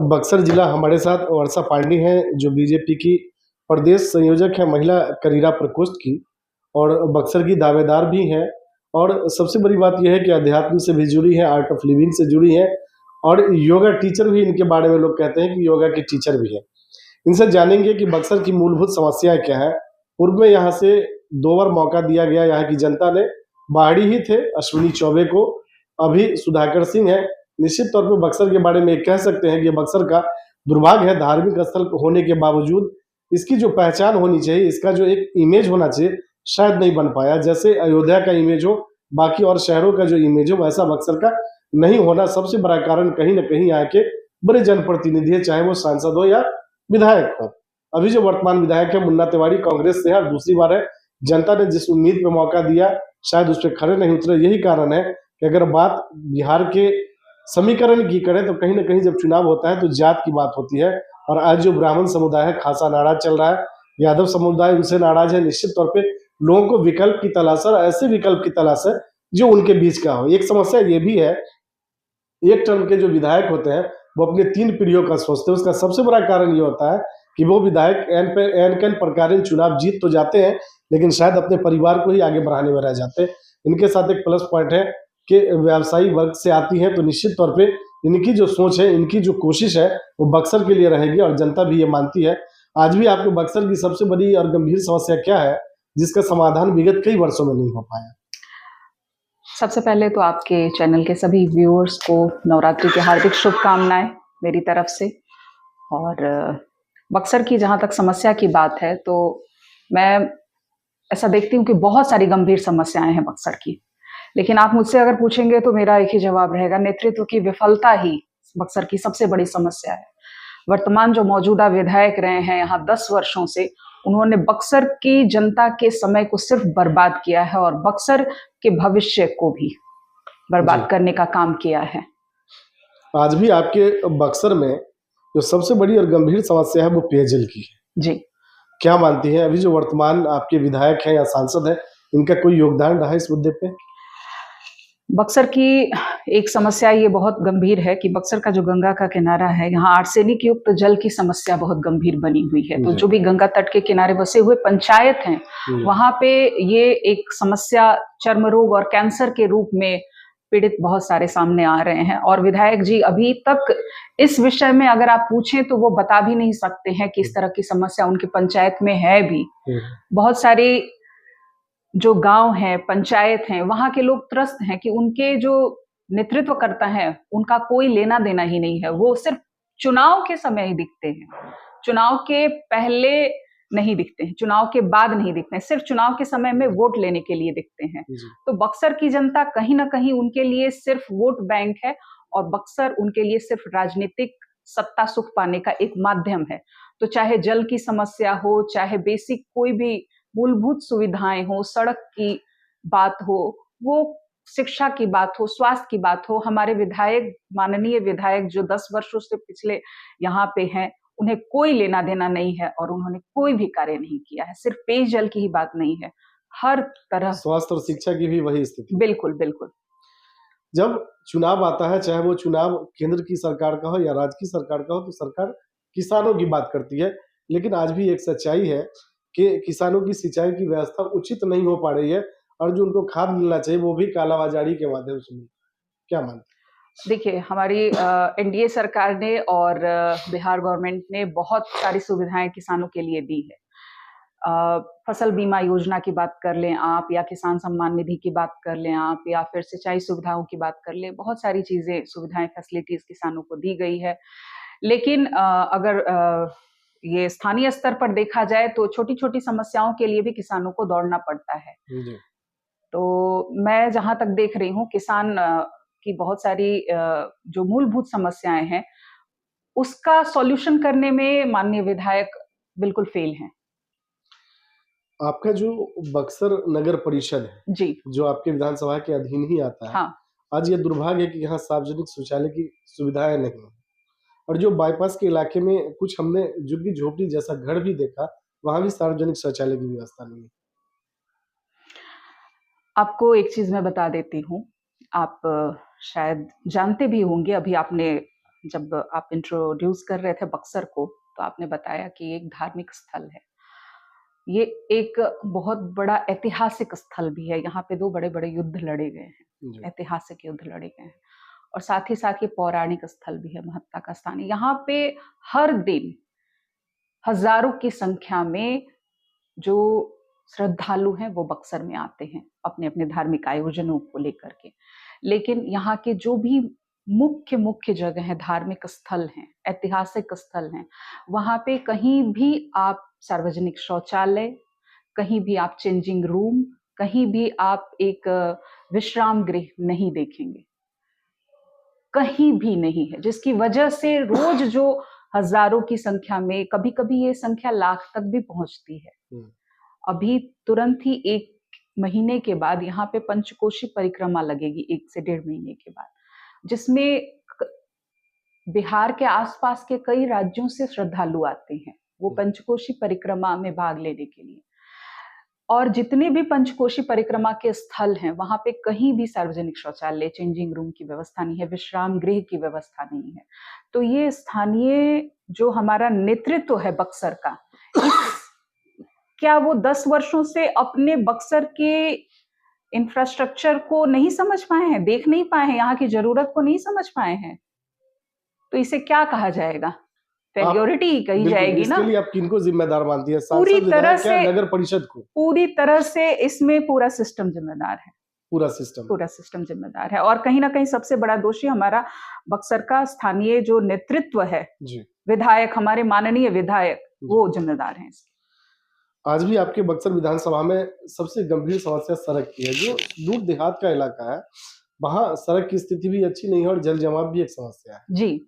बक्सर जिला हमारे साथ वर्षा पांडे हैं, जो बीजेपी की प्रदेश संयोजक है महिला करीरा प्रकोष्ठ की, और बक्सर की दावेदार भी हैं। और सबसे बड़ी बात यह है कि अध्यात्म से भी जुड़ी है, आर्ट ऑफ लिविंग से जुड़ी है, और योगा टीचर भी इनके बारे में लोग कहते हैं कि योगा के टीचर भी है। इनसे जानेंगे कि बक्सर की मूलभूत समस्याएं क्या है। पूर्व में यहाँ से 2 बार मौका दिया गया यहाँ की जनता ने। बाहरी ही थे अश्विनी चौबे को, अभी सुधाकर सिंह है। निश्चित तौर पे बक्सर के बारे में कह सकते हैं कि बक्सर का दुर्भाग्य है, धार्मिक स्थल होने के बावजूद इसकी जो पहचान होनी चाहिए, इसका जो एक इमेज होना चाहिए, शायद नहीं बन पाया। जैसे अयोध्या का इमेज हो, बाकी और शहरों का जो इमेज हो, वैसा बक्सर का नहीं होना सबसे बड़ा कारण कहीं ना कहीं यहाँ के बड़े जनप्रतिनिधि है, चाहे वो सांसद हो या विधायक हो। अभी जो वर्तमान विधायक है मुन्ना तिवारी कांग्रेस से है, और दूसरी बार है जनता ने जिस उम्मीद पे मौका दिया शायद उस पर खड़े नहीं उतरे। यही कारण है कि अगर बात बिहार के समीकरण की करें तो कहीं ना कहीं जब चुनाव होता है तो जात की बात होती है। और आज जो ब्राह्मण समुदाय है खासा नाराज चल रहा है, यादव समुदाय उनसे नाराज है। निश्चित तौर पे लोगों को विकल्प की तलाश है, और ऐसे विकल्प की तलाश है जो उनके बीच का हो। एक समस्या ये भी है, एक टर्म के जो विधायक होते हैं वो अपने 3 पीढ़ियों का सोचते हैं। उसका सबसे बड़ा कारण ये होता है कि वो विधायक एन कैन प्रकार चुनाव जीत तो जाते हैं, लेकिन शायद अपने परिवार को ही आगे बढ़ाने में रह जाते हैं। इनके साथ एक प्लस पॉइंट है कि व्यवसायी वर्ग से आती है, तो निश्चित तौर पे इनकी जो सोच है, इनकी जो कोशिश है, वो बक्सर के लिए रहेगी, और जनता भी ये मानती है। आज भी आपको बक्सर की सबसे बड़ी और गंभीर समस्या क्या है जिसका समाधान विगत कई वर्षों में नहीं हो पाया? सबसे पहले तो आपके चैनल के सभी व्यूअर्स को नवरात्रि की हार्दिक शुभकामनाएं मेरी तरफ से। और बक्सर की जहां तक समस्या की बात है, तो मैं ऐसा देखती हूँ कि बहुत सारी गंभीर समस्याएं हैं बक्सर की। लेकिन आप मुझसे अगर पूछेंगे तो मेरा एक ही जवाब रहेगा, नेतृत्व की विफलता ही बक्सर की सबसे बड़ी समस्या है। वर्तमान जो मौजूदा विधायक रहे हैं यहाँ 10 वर्षों से, उन्होंने बक्सर की जनता के समय को सिर्फ बर्बाद किया है, और बक्सर के भविष्य को भी बर्बाद करने का काम किया है। आज भी आपके बक्सर में जो सबसे बड़ी और गंभीर समस्या है वो पेयजल की है। जी, क्या मानती हैं अभी जो वर्तमान आपके विधायक हैं या सांसद हैं, इनका कोई योगदान रहा है इस मुद्दे पे? बक्सर की एक समस्या ये बहुत गंभीर है कि बक्सर का जो गंगा का किनारा है, यहाँ आर्सेनिक युक्त जल की समस्या बहुत गंभीर बनी हुई है। तो जो भी गंगा तट के किनारे बसे हुए पंचायत हैं, वहां पे ये एक समस्या चर्म रोग और कैंसर के रूप में पीड़ित बहुत सारे सामने आ रहे हैं। और विधायक जी अभी तक इस विषय में अगर आप पूछें तो वो बता भी नहीं सकते हैं कि इस तरह की समस्या उनके पंचायत में है भी। बहुत सारी जो गांव है, पंचायत हैं, वहां के लोग त्रस्त हैं कि उनके जो नेतृत्व करता है उनका कोई लेना देना ही नहीं है। वो सिर्फ चुनाव के समय ही दिखते हैं, चुनाव के पहले नहीं दिखते हैं, चुनाव के बाद नहीं दिखते हैं, सिर्फ चुनाव के समय में वोट लेने के लिए दिखते हैं। तो बक्सर की जनता कहीं ना कहीं उनके लिए सिर्फ वोट बैंक है, और बक्सर उनके लिए सिर्फ राजनीतिक सत्ता सुख पाने का एक माध्यम है। तो चाहे जल की समस्या हो, चाहे बेसिक कोई भी मूलभूत सुविधाएं हो, सड़क की बात हो, वो शिक्षा की बात हो, स्वास्थ्य की बात हो, हमारे विधायक, माननीय विधायक जो 10 वर्षों से पिछले यहाँ पे हैं, उन्हें कोई लेना देना नहीं है, और उन्होंने कोई भी कार्य नहीं किया है। सिर्फ पेयजल की ही बात नहीं है, हर तरह स्वास्थ्य और शिक्षा की भी वही स्थिति। बिल्कुल बिल्कुल। जब चुनाव आता है, चाहे वो चुनाव केंद्र की सरकार का हो या राज्य की सरकार का हो, तो सरकार किसानों की बात करती है। लेकिन आज भी एक सच्चाई है कि किसानों की सिंचाई की व्यवस्था उचित नहीं हो पा रही है, और जो उनको खाद मिलना चाहिए वो भी कालाबाजारी के माध्यम से मिलता है। क्या मानते हैं? देखिए, हमारी एनडीए सरकार ने और बिहार गवर्नमेंट ने बहुत सारी सुविधाएं किसानों के लिए दी है। फसल बीमा योजना की बात कर लें आप, या किसान सम्मान निधि की बात कर लें आप, या फिर सिंचाई सुविधाओं की बात कर लें, बहुत सारी चीजें, सुविधाएं, फैसिलिटीज किसानों को दी गई है। लेकिन अगर ये स्थानीय स्तर पर देखा जाए तो छोटी छोटी समस्याओं के लिए भी किसानों को दौड़ना पड़ता है। तो मैं जहां तक देख रही हूँ, किसान की बहुत सारी जो मूलभूत समस्याएं हैं उसका सॉल्यूशन करने में माननीय विधायक बिल्कुल फेल हैं। आपका जो बक्सर नगर परिषद है जी, जो आपके विधानसभा के अधीन ही आता है, हाँ, आज ये दुर्भाग्य है कि यहाँ सार्वजनिक शौचालय की सुविधाएं नहीं है। और जो बाईपास के इलाके में कुछ हमने झुग्गी झोपड़ी जैसा घर भी देखा, वहां भी सार्वजनिक शौचालय की व्यवस्था नहीं है। आपको एक चीज मैं बता देती हूँ, आप शायद जानते भी होंगे, अभी आपने जब आप इंट्रोड्यूस कर रहे थे बक्सर को, तो आपने बताया कि एक धार्मिक स्थल है। ये एक बहुत बड़ा ऐतिहासिक स्थल भी है। यहाँ पे 2 बड़े-बड़े युद्ध लड़े गए हैं, जी। ऐतिहासिक युद्ध लड़े गए हैं और साथ ही साथ ये पौराणिक स्थल भी है, महत्ता का स्थान है। यहाँ पे हर दिन हज़ारों की संख्या में जो श्रद्धालु हैं वो बक्सर में आते हैं अपने-अपने धार्मिक आयोजनों को लेकर के। लेकिन यहाँ के जो भी मुख्य जगह हैं, धार्मिक स्थल हैं, ऐतिहासिक स्थल हैं, वहाँ पे कहीं भी आप सार्वजनिक शौचालय, कहीं भी आप चेंजिंग रूम, कहीं भी आप एक विश्राम गृह नहीं देखेंगे। कहीं भी नहीं है, जिसकी वजह से रोज जो हजारों की संख्या में, कभी-कभी ये संख्या लाख तक भी पहुंचती है। अभी तुरंत ही 1 महीने के बाद यहाँ पे पंचकोशी परिक्रमा लगेगी, 1 से 1.5 महीने के बाद, जिसमें बिहार के आसपास के कई राज्यों से श्रद्धालु आते हैं वो पंचकोशी परिक्रमा में भाग लेने के लिए। और जितने भी पंचकोशी परिक्रमा के स्थल हैं, वहां पे कहीं भी सार्वजनिक शौचालय, चेंजिंग रूम की व्यवस्था नहीं है, विश्राम गृह की व्यवस्था नहीं है। तो ये स्थानीय जो हमारा नेतृत्व है बक्सर का, क्या वो 10 वर्षों से अपने बक्सर के इंफ्रास्ट्रक्चर को नहीं समझ पाए हैं, देख नहीं पाए हैं, यहाँ की जरूरत को नहीं समझ पाए हैं? तो इसे क्या कहा जाएगा? फेल्योरिटी कही जाएगी ना। इसके लिए आप किनको जिम्मेदार मानती है? पूरी तरह से नगर परिषद को? पूरी तरह से इसमें पूरा सिस्टम जिम्मेदार है। पूरा सिस्टम जिम्मेदार है। और कहीं ना कहीं सबसे बड़ा दोषी हमारा बक्सर का स्थानीय जो नेतृत्व है जी, विधायक, हमारे माननीय विधायक, वो जिम्मेदार हैं इसके। आज भी आपके बक्सर विधानसभा में सबसे गंभीर समस्या सड़क की है। जो दूर देहात का इलाका है, वहाँ सड़क की स्थिति भी अच्छी नहीं है और जल जमाव भी एक समस्या है जी।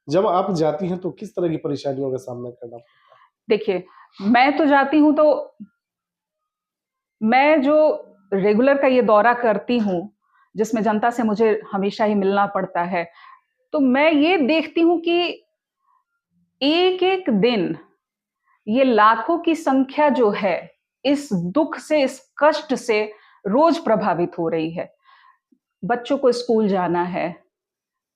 जब आप जाती हैं तो किस तरह की परेशानियों का सामना करना पड़ता है? देखिए, मैं तो जाती हूँ तो मैं जो रेगुलर का ये दौरा करती हूँ, जिसमें जनता से मुझे हमेशा ही मिलना पड़ता है, तो मैं ये देखती हूँ कि एक-एक दिन ये लाखों की संख्या जो है, इस दुख से, इस कष्ट से रोज प्रभावित हो रही है। बच्चों को स्कूल जाना है,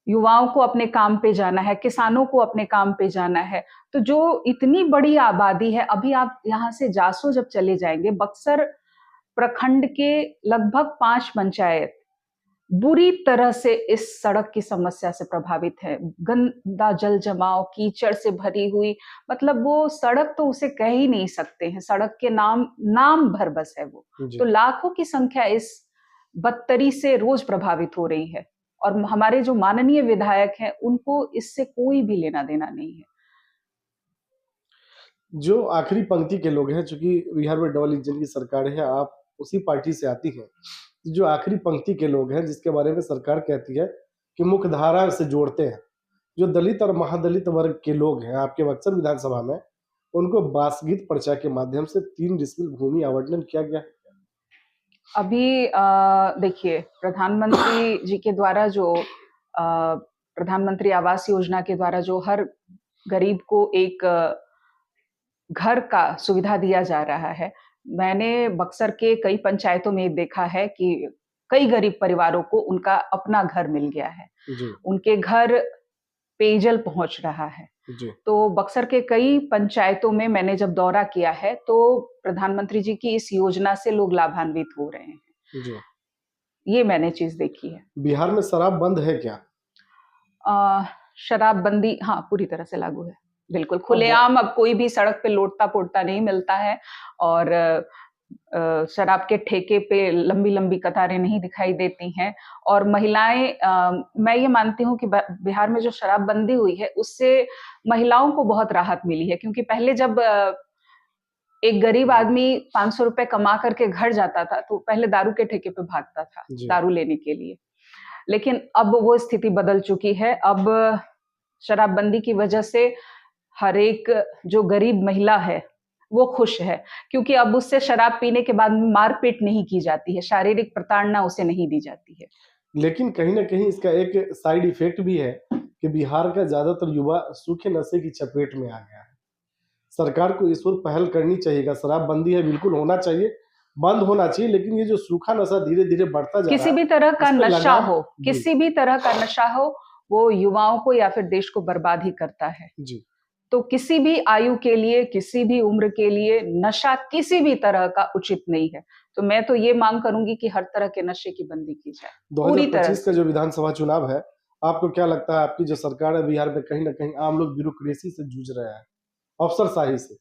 युवाओं को अपने काम पे जाना है, किसानों को अपने काम पे जाना है। तो जो इतनी बड़ी आबादी है, अभी आप यहाँ से जासो जब चले जाएंगे, बक्सर प्रखंड के लगभग 5 पंचायत बुरी तरह से इस सड़क की समस्या से प्रभावित है। गंदा जल जमाव, कीचड़ से भरी हुई, मतलब वो सड़क तो उसे कह ही नहीं सकते हैं, सड़क के नाम भर बस है वो। तो लाखों की संख्या इस बदतरी से रोज प्रभावित हो रही है और हमारे जो माननीय विधायक हैं, उनको इससे कोई भी लेना देना नहीं है। जो आखिरी पंक्ति के लोग हैं, चूंकि बिहार में डबल इंजन की सरकार है, आप उसी पार्टी से आती हैं, जो आखिरी पंक्ति के लोग हैं, जिसके बारे में सरकार कहती है कि मुख्य धारा से जोड़ते हैं, जो दलित और महादलित वर्ग के लोग हैं आपके बक्सर विधानसभा में, उनको बासगीत पर्चा के माध्यम से 3 डिसमिल भूमि आवंटन किया गया है। अभी देखिए, प्रधानमंत्री जी के द्वारा जो प्रधानमंत्री आवास योजना के द्वारा जो हर गरीब को एक घर का सुविधा दिया जा रहा है, मैंने बक्सर के कई पंचायतों में देखा है कि कई गरीब परिवारों को उनका अपना घर मिल गया है, उनके घर पेयजल पहुंच रहा है। तो बक्सर के कई पंचायतों में मैंने जब दौरा किया है, तो प्रधानमंत्री जी की इस योजना से लोग लाभान्वित हो रहे हैं। ये मैंने चीज देखी है। बिहार में शराब बंद है क्या? शराबबंदी हाँ पूरी तरह से लागू है, बिल्कुल खुलेआम। अब कोई भी सड़क पे लोटता पोटता नहीं मिलता है और शराब के ठेके पे लंबी लंबी कतारें नहीं दिखाई देती हैं। और महिलाएं, मैं ये मानती हूँ कि बिहार में जो शराबबंदी हुई है, उससे महिलाओं को बहुत राहत मिली है, क्योंकि पहले जब एक गरीब आदमी 500 रुपए कमा करके घर जाता था, तो पहले दारू के ठेके पे भागता था दारू लेने के लिए। लेकिन अब वो स्थिति बदल चुकी है। अब शराबबंदी की वजह से हर एक जो गरीब महिला है वो खुश है, क्योंकि अब उससे शराब पीने के बाद मारपीट नहीं की जाती है, शारीरिक प्रताड़ना उसे नहीं दी जाती है। लेकिन कहीं ना कहीं इसका एक साइड इफेक्ट भी है कि बिहार का ज्यादातर युवा सूखे नशे की चपेट में आ गया है। सरकार को इस ओर पहल करनी चाहिए। शराबबंदी है, बिल्कुल होना चाहिए, बंद होना चाहिए, लेकिन ये जो सूखा नशा धीरे धीरे बढ़ता जा रहा है, किसी भी तरह का नशा हो, किसी भी तरह का नशा हो, वो युवाओं को या फिर देश को बर्बाद ही करता है। जी। तो किसी भी आयु के लिए, किसी भी उम्र के लिए नशा किसी भी तरह का उचित नहीं है। तो मैं तो ये मांग करूंगी कि हर तरह के नशे की बंदी की जाए पूरी तरह 2025 का से। जो विधानसभा चुनाव है, आपको क्या लगता है आपकी जो सरकार है बिहार में कहीं न कहीं आम लोग ब्यूरोक्रेसी से जूझ रहे हैं, अफसरशाही से।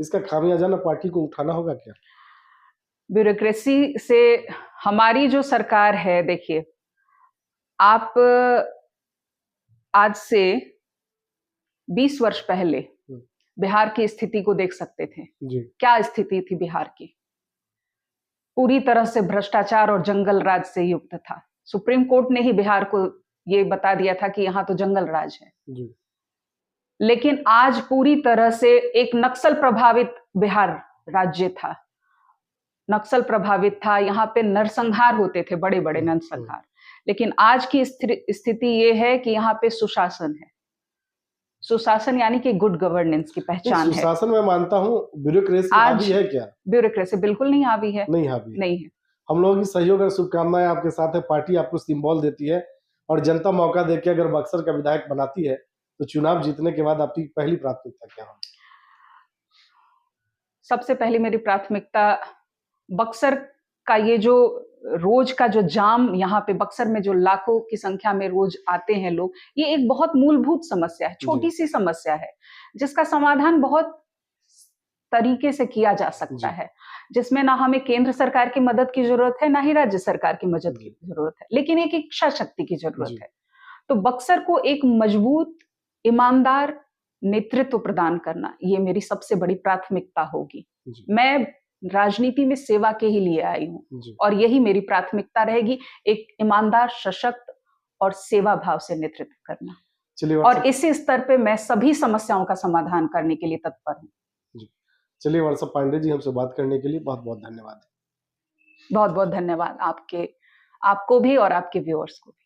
इसका खामियाजा ना पार्टी को उठाना होगा क्या? ब्यूरोक्रेसी से हमारी जो सरकार है, देखिए, आप आज से 20 वर्ष पहले हुँ। बिहार की स्थिति को देख सकते थे। जी। क्या स्थिति थी बिहार की? पूरी तरह से भ्रष्टाचार और जंगल राज से युक्त था। सुप्रीम कोर्ट ने ही बिहार को ये बता दिया था कि यहाँ तो जंगल राज है। जी। लेकिन आज पूरी तरह से एक नक्सल प्रभावित बिहार राज्य था। नक्सल प्रभावित था, यहाँ पे नरसंहार होते थे, बड़े-बड़े नरसंहार। लेकिन आज की स्थिति ये है कि यहाँ पे सुशासन है। सुशासन यानी कि गुड गवर्नेंस की पहचान है। सुशासन मैं मानता हूँ, ब्यूरोक्रेसी आज हावी है क्या? ब्यूरोक्रेसी बिल्कुल नहीं हावी है। नहीं हावी है। नहीं है। हम लोगों की सहयोग और शुभकामनाएं आपके साथ है। पार्टी आपको सिंबल देती है और जनता मौका देके अगर बक्सर का विधायक बनाती है, तो चुनाव जीतने के बाद आपकी पहली प्राथमिकता क्या होगी? सबसे पहली मेरी प्राथमिकता बक्सर का ये जो रोज का जो जाम, यहाँ पे बक्सर में जो लाखों की संख्या में रोज आते हैं लोग, ये एक बहुत मूलभूत समस्या है, छोटी सी समस्या है, जिसका समाधान बहुत तरीके से किया जा सकता है, जिसमें ना हमें केंद्र सरकार की मदद की जरूरत है, ना ही राज्य सरकार की मदद की जरूरत है, लेकिन एक इच्छा शक्ति की जरूरत है। तो बक्सर को एक मजबूत, ईमानदार नेतृत्व प्रदान करना, ये मेरी सबसे बड़ी प्राथमिकता होगी। मैं राजनीति में सेवा के ही लिए आई हूँ और यही मेरी प्राथमिकता रहेगी, एक ईमानदार, सशक्त और सेवा भाव से नेतृत्व करना। और इसी स्तर पे मैं सभी समस्याओं का समाधान करने के लिए तत्पर हूँ। चलिए वर्षा पांडे जी, हमसे बात करने के लिए बहुत-बहुत धन्यवाद। बहुत-बहुत धन्यवाद आपको भी और आपके व्यूअर्स को भी।